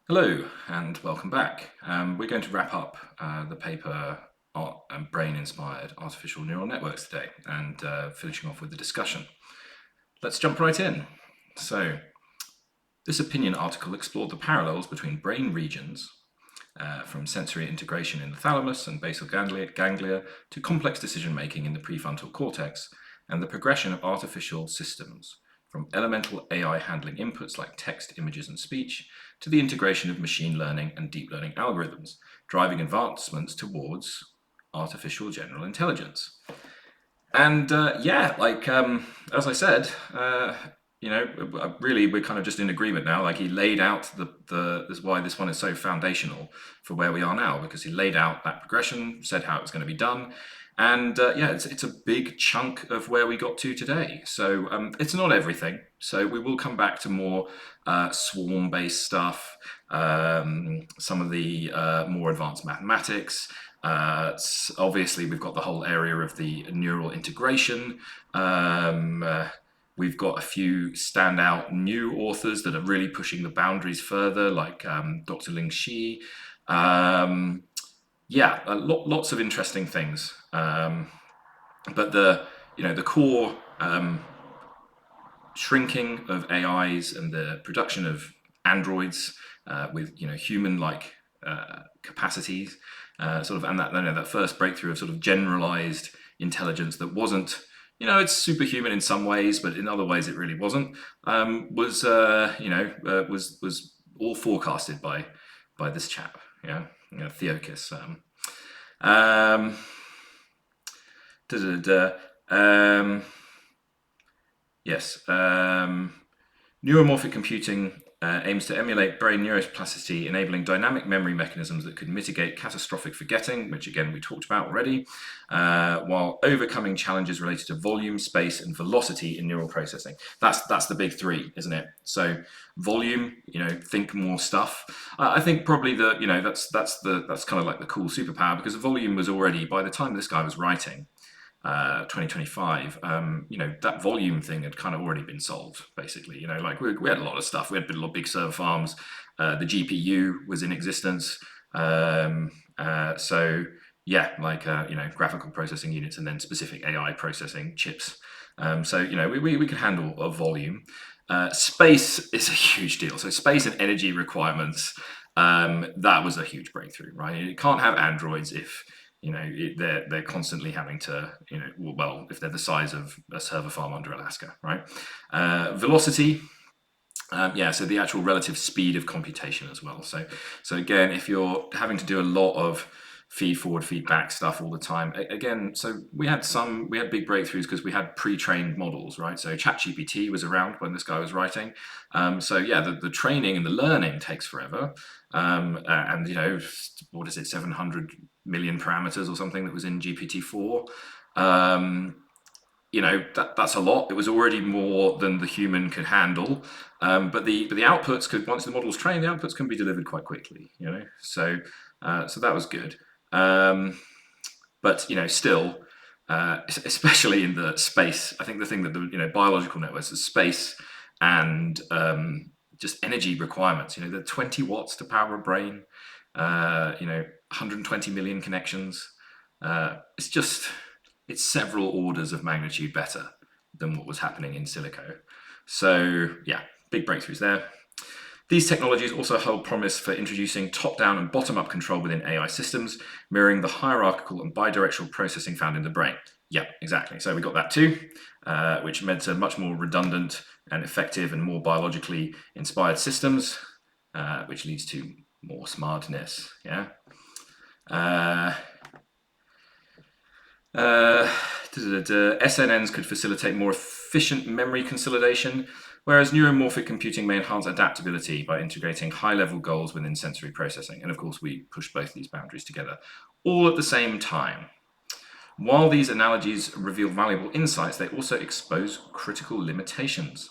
Hello and welcome back. We're going to wrap up the paper Brain-Inspired Artificial Neural Networks today and finishing off with the discussion. Let's jump right in. So, this opinion article explored the parallels between brain regions from sensory integration in the thalamus and basal ganglia to complex decision making in the prefrontal cortex and the progression of artificial systems from elemental AI handling inputs like text, images, and speech to the integration of machine learning and deep learning algorithms, driving advancements towards artificial general intelligence. And as I said, really we're kind of just in agreement now. Like he laid out this why this one is so foundational for where we are now, because he laid out that progression, said how it was going to be done, and it's a big chunk of where we got to today. So it's not everything. So we will come back to more swarm-based stuff, some of the more advanced mathematics. Obviously, we've got the whole area of the neural integration. We've got a few standout new authors that are really pushing the boundaries further, like Dr. Ling Shi. Lots of interesting things. But the core shrinking of AIs and the production of androids with human-like capacities, and that first breakthrough of sort of generalized intelligence that wasn't, it's superhuman in some ways, but in other ways it really wasn't. Was all forecasted by this chap, Theokis. Yes. Neuromorphic computing aims to emulate brain neuroplasticity, enabling dynamic memory mechanisms that could mitigate catastrophic forgetting, which again we talked about already, while overcoming challenges related to volume, space, and velocity in neural processing. That's the big three, isn't it? So volume, think more stuff. I think probably that's kind of like the cool superpower, because volume was already, by the time this guy was writing, 2025, that volume thing had kind of already been solved, basically. We had a lot of stuff. We had a lot of big server farms. The GPU was in existence. Graphical processing units and then specific AI processing chips. We could handle a volume. Space is a huge deal. So space and energy requirements, that was a huge breakthrough, right? You can't have androids if they're constantly having to, if they're the size of a server farm under Alaska, right? Velocity, so the actual relative speed of computation as well. So again, if you're having to do a lot of feed forward, feedback stuff all the time, again, so we had big breakthroughs because we had pre-trained models, right? So ChatGPT was around when this guy was writing. The training and the learning takes forever. What is it, 700 million parameters or something that was in GPT-4. That's a lot. It was already more than the human could handle. But the outputs could, once the model's trained, the outputs can be delivered quite quickly. So that was good. Still, especially in the space, I think the thing that the biological networks, the space and just energy requirements. The 20 watts to power a brain. 120 million connections. It's several orders of magnitude better than what was happening in silico. So big breakthroughs there. These technologies also hold promise for introducing top-down and bottom-up control within AI systems, mirroring the hierarchical and bidirectional processing found in the brain. Yeah, exactly. So we got that too, which meant to much more redundant and effective and more biologically inspired systems, which leads to more smartness. SNNs could facilitate more efficient memory consolidation, whereas neuromorphic computing may enhance adaptability by integrating high-level goals within sensory processing. And of course, we push both these boundaries together, all at the same time. While these analogies reveal valuable insights, they also expose critical limitations.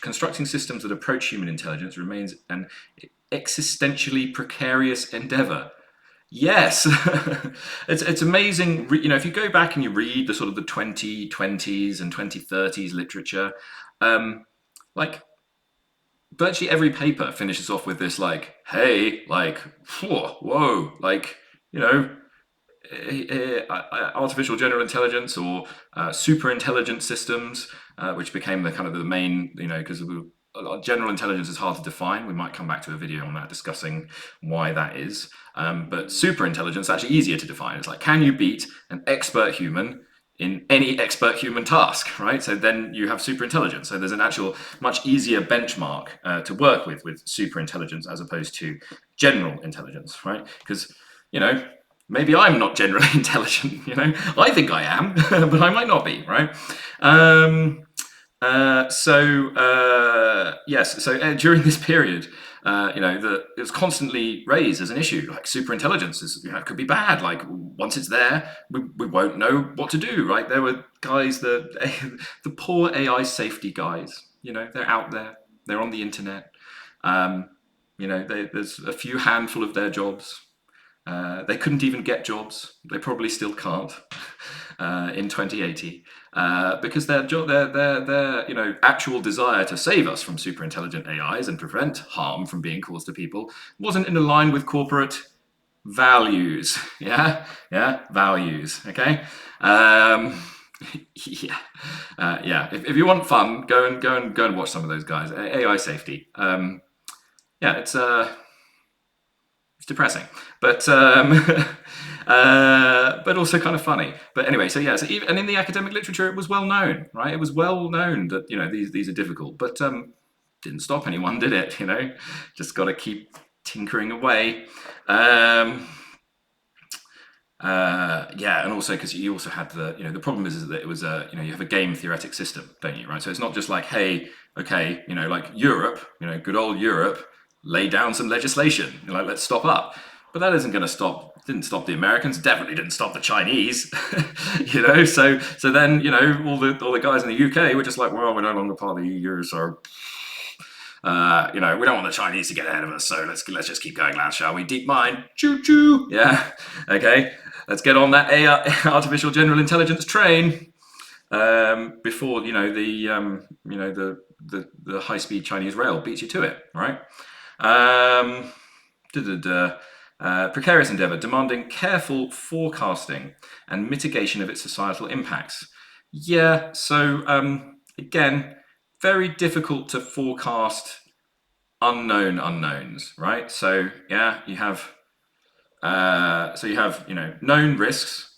Constructing systems that approach human intelligence remains an existentially precarious endeavor. Yes, it's amazing. If you go back and you read the sort of the 2020s and 2030s literature, virtually every paper finishes off with this like, hey, like, whoa, like, you know, artificial general intelligence or super intelligent systems, which became the kind of the main, because general intelligence is hard to define. We might come back to a video on that discussing why that is. But super intelligence is actually easier to define. It's like, can you beat an expert human in any expert human task, right? So then you have super intelligence. So there's an actual much easier benchmark to work with super intelligence as opposed to general intelligence, right? Because, maybe I'm not generally intelligent, I think I am, but I might not be, right? Yes, so during this period, it was constantly raised as an issue. Like superintelligence is, could be bad. Like once it's there, we won't know what to do. Right? There were guys, the poor AI safety guys. They're out there. They're on the internet. There's a few handful of their jobs. They couldn't even get jobs. They probably still can't in 2080 because their actual desire to save us from super intelligent AIs and prevent harm from being caused to people wasn't in line with corporate values. Yeah, values. Okay. Yeah. If you want fun, go and watch some of those guys. AI safety. It's depressing, but but also kind of funny. But anyway, so yeah, and in the academic literature, it was well known, right? It was well known that these are difficult, but didn't stop anyone, did it? Just got to keep tinkering away. Yeah, and also because you also had the problem is that it was you have a game theoretic system, don't you? Right, so it's not just like, hey, okay, like Europe, good old Europe, lay down some legislation, like let's stop up, but that isn't going to didn't stop the Americans, definitely didn't stop the Chinese, so then all the guys in the UK were just like, well, we're no longer part of the EU, so. We don't want the Chinese to get ahead of us, so let's just keep going, lads, shall we? Deep mind, choo choo. Yeah, okay. Let's get on that artificial general intelligence train before the high speed Chinese rail beats you to it, right? Precarious endeavor demanding careful forecasting and mitigation of its societal impacts. Yeah, so again, very difficult to forecast unknown unknowns, right? So yeah, you have known risks.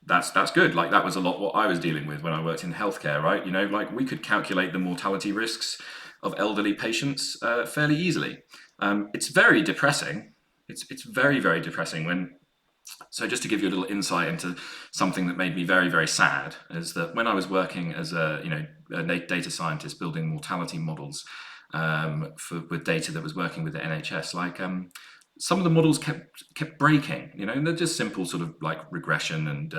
That's good. Like that was a lot what I was dealing with when I worked in healthcare, right? Like we could calculate the mortality risks of elderly patients fairly easily. It's very depressing. It's very, very depressing when. So just to give you a little insight into something that made me very, very sad is that when I was working as a data scientist building mortality models with data that was working with the NHS, like some of the models kept breaking, and they're just simple sort of like regression and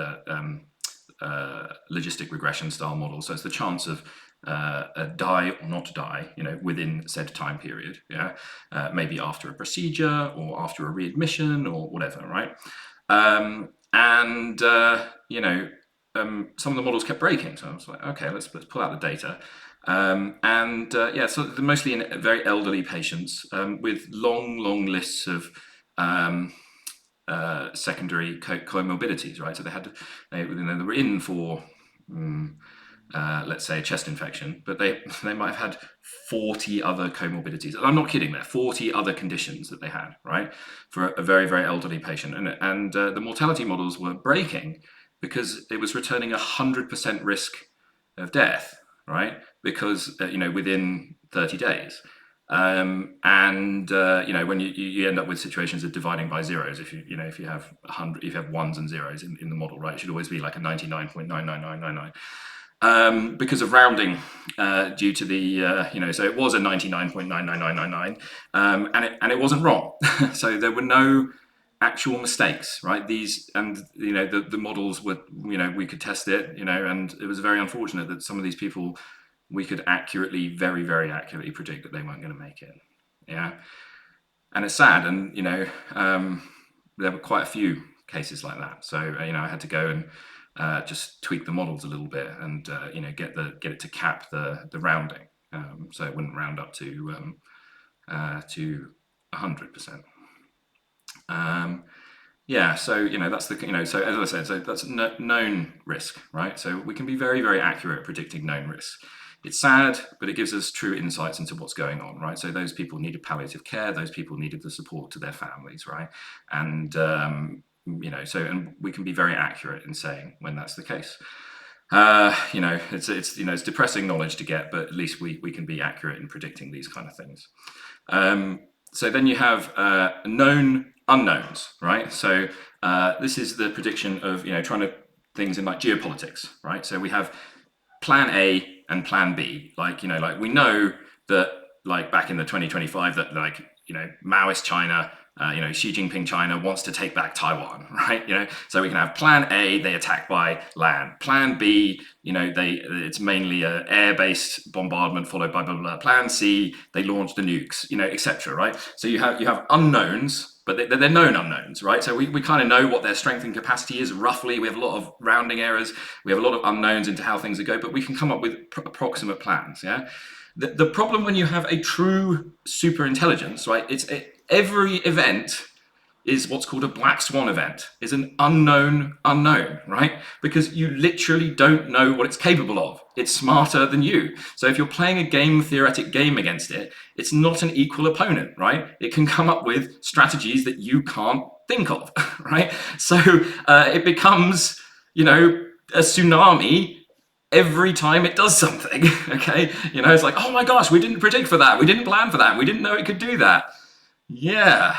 logistic regression style models. So it's the chance of die or not die, within said time period. Yeah, maybe after a procedure or after a readmission or whatever, right? Some of the models kept breaking, so I was like, okay, let's pull out the data. So they're mostly in very elderly patients with long lists of secondary comorbidities, right? So they were in for let's say a chest infection, but they might have had 40 other comorbidities. I'm not kidding there, 40 other conditions that they had, right? For a very, very elderly patient. And the mortality models were breaking because it was returning 100% risk of death, right? Because, within 30 days. When you end up with situations of dividing by zeros, if you have 100, if you have ones and zeros in the model, right, it should always be like a 99.99999. Because of rounding due to the so it was a 99.99999 and it wasn't wrong. So there were no actual mistakes, right? These and the models were, we could test it, and it was very unfortunate that some of these people we could very, very accurately predict that they weren't going to make it. Yeah, and it's sad, and there were quite a few cases like that. So I had to go and just tweak the models a little bit and get it to cap the rounding, so it wouldn't round up to to 100%. Yeah, so that's the so as I said, so that's known risk, right? So we can be very, very accurate at predicting known risks. It's sad, but it gives us true insights into what's going on, right? So those people needed palliative care, those people needed the support to their families, right? And and we can be very accurate in saying when that's the case. It's depressing knowledge to get, but at least we can be accurate in predicting these kind of things. So then you have known unknowns, right? So this is the prediction of trying to things in like geopolitics, right? So we have plan A and plan B. Like we know that like back in the 2025 that Maoist China, Xi Jinping China wants to take back Taiwan, right? So we can have plan A, they attack by land. Plan B, it's mainly a air-based bombardment followed by blah, blah, blah. Plan C, they launch the nukes, etc. Right? So you have unknowns, but they're known unknowns, right? So we kind of know what their strength and capacity is roughly. We have a lot of rounding errors. We have a lot of unknowns into how things go, but we can come up with approximate plans. Yeah. The problem when you have a true super intelligence, right? Every event is what's called a black swan event, is an unknown, right? Because you literally don't know what it's capable of. It's smarter than you. So if you're playing a theoretic game against it, it's not an equal opponent, right? It can come up with strategies that you can't think of, right? So it becomes, a tsunami every time it does something, okay? It's like, oh my gosh, we didn't predict for that. We didn't plan for that. We didn't know it could do that. Yeah,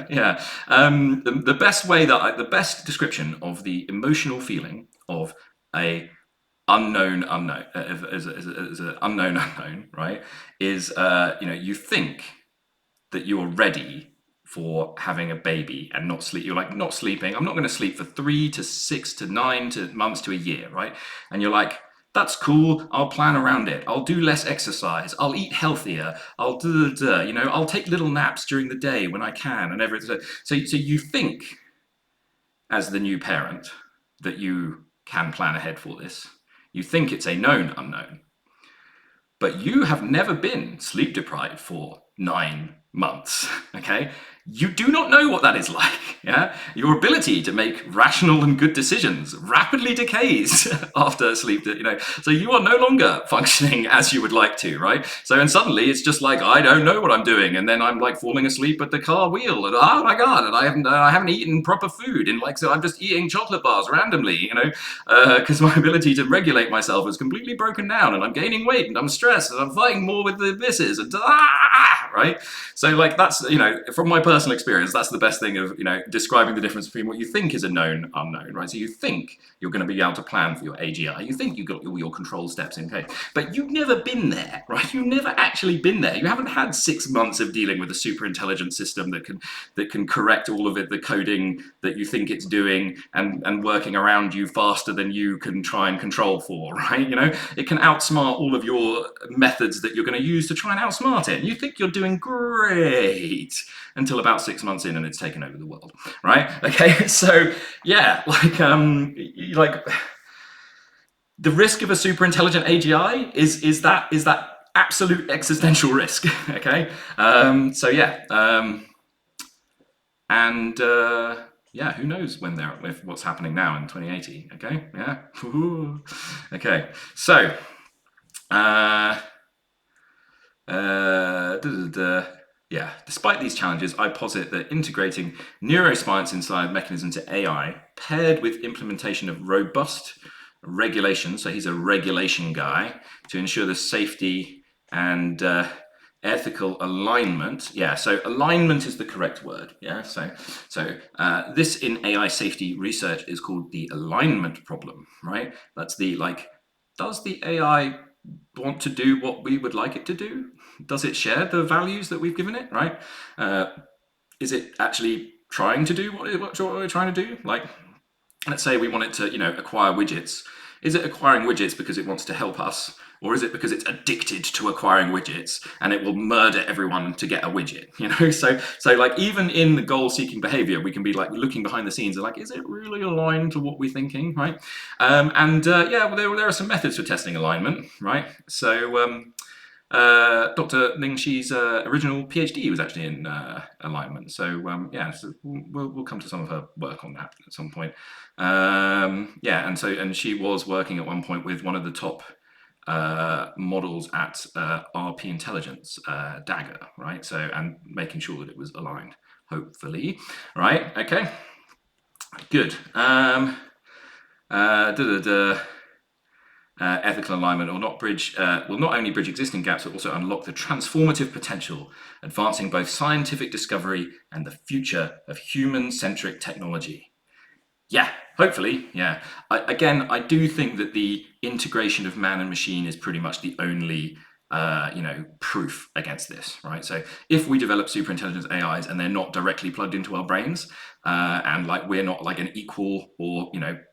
yeah. The best description of the emotional feeling of a unknown, as an unknown, right, is you think that you're ready for having a baby and not sleep. You're like, not sleeping. I'm not going to sleep for 3 to 6 to 9 months to a year, right? And you're like, that's cool. I'll plan around it. I'll do less exercise. I'll eat healthier. I'll I'll take little naps during the day when I can and everything. So you think as the new parent that you can plan ahead for this. You think it's a known unknown. But you have never been sleep deprived for 9 months, okay? You do not know what that is like, yeah? Your ability to make rational and good decisions rapidly decays after sleep, So you are no longer functioning as you would like to, right? So and suddenly it's just like, I don't know what I'm doing. And then I'm like falling asleep at the car wheel and oh my God, and I haven't eaten proper food. And so I'm just eating chocolate bars randomly, because my ability to regulate myself is completely broken down and I'm gaining weight and I'm stressed and I'm fighting more with the misses and right? So that's, from my personal experience, that's the best thing of, describing the difference between what you think is a known unknown, right? So you think you're going to be able to plan for your AGI. You think you've got all your control steps in place, but you've never been there, right? You've never actually been there. You haven't had 6 months of dealing with a super intelligent system that can correct all of the coding that you think it's doing and working around you faster than you can try and control for, right? It can outsmart all of your methods that you're going to use to try and outsmart it. You think you're doing great until about 6 months in and it's taken over the world, right? Okay, so yeah, the risk of a super intelligent AGI is that absolute existential risk, okay? So yeah, yeah, who knows with what's happening now in 2080, okay? Yeah, okay, so yeah, despite these challenges, I posit that integrating neuroscience inside mechanism to AI, paired with implementation of robust regulation, so he's a regulation guy, to ensure the safety and ethical alignment. Yeah, so alignment is the correct word. Yeah, so this in AI safety research is called the alignment problem, right? That's does the AI want to do what we would like it to do? Does it share the values that we've given it, right? Is it actually trying to do what we're trying to do? Let's say we want it to, acquire widgets. Is it acquiring widgets because it wants to help us? Or is it because it's addicted to acquiring widgets and it will murder everyone to get a widget? So even in the goal-seeking behavior, we can be looking behind the scenes and is it really aligned to what we're thinking, right? Yeah, well, there are some methods for testing alignment, right? So Dr. Ning Shi's original PhD was actually in alignment. So yeah, so we'll come to some of her work on that at some point. Yeah, and she was working at one point with one of the top models at RP Intelligence, Dagger, right? So, and making sure that it was aligned, hopefully, right? Okay, good. Ethical alignment will not only bridge existing gaps, but also unlock the transformative potential, advancing both scientific discovery and the future of human-centric technology. Yeah, hopefully, yeah. I do think that the integration of man and machine is pretty much the only proof against this, right? So if we develop superintelligence AIs and they're not directly plugged into our brains, and like we're not like an equal or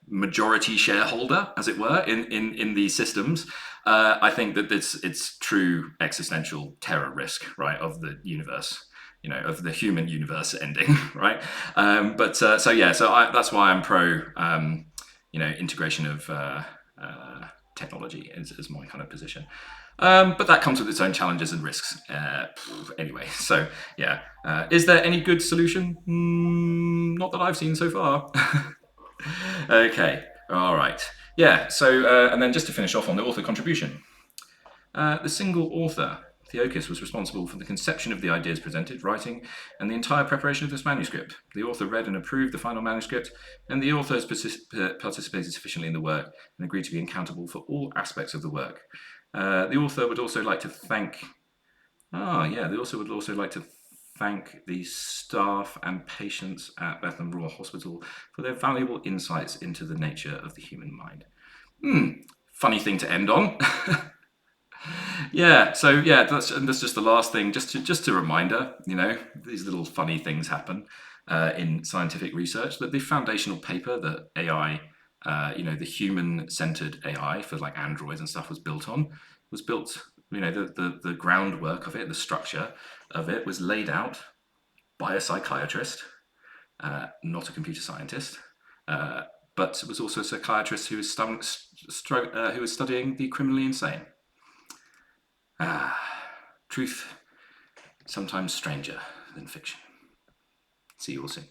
majority shareholder, as it were, in these systems, I think that it's true existential terror risk, right, of the universe. Of the human universe ending, right? That's why I'm pro, integration of technology is my kind of position. But that comes with its own challenges and risks. Anyway, so yeah. Is there any good solution? Not that I've seen so far. Okay, all right. Yeah, so, and then just to finish off on the author contribution. The single author, Theokis, was responsible for the conception of the ideas presented, writing, and the entire preparation of this manuscript. The author read and approved the final manuscript, and the author has participated sufficiently in the work and agreed to be accountable for all aspects of the work. The author would also like to thank. The author would also like to thank the staff and patients at Bethlehem Royal Hospital for their valuable insights into the nature of the human mind. Funny thing to end on. Yeah, so yeah, that's just the last thing. Just a reminder, these little funny things happen in scientific research. That the foundational paper that AI, the human-centered AI for like androids and stuff was built. The groundwork of it, the structure of it, was laid out by a psychiatrist, not a computer scientist, but it was also a psychiatrist who was studying the criminally insane. Truth, sometimes stranger than fiction. See you all soon.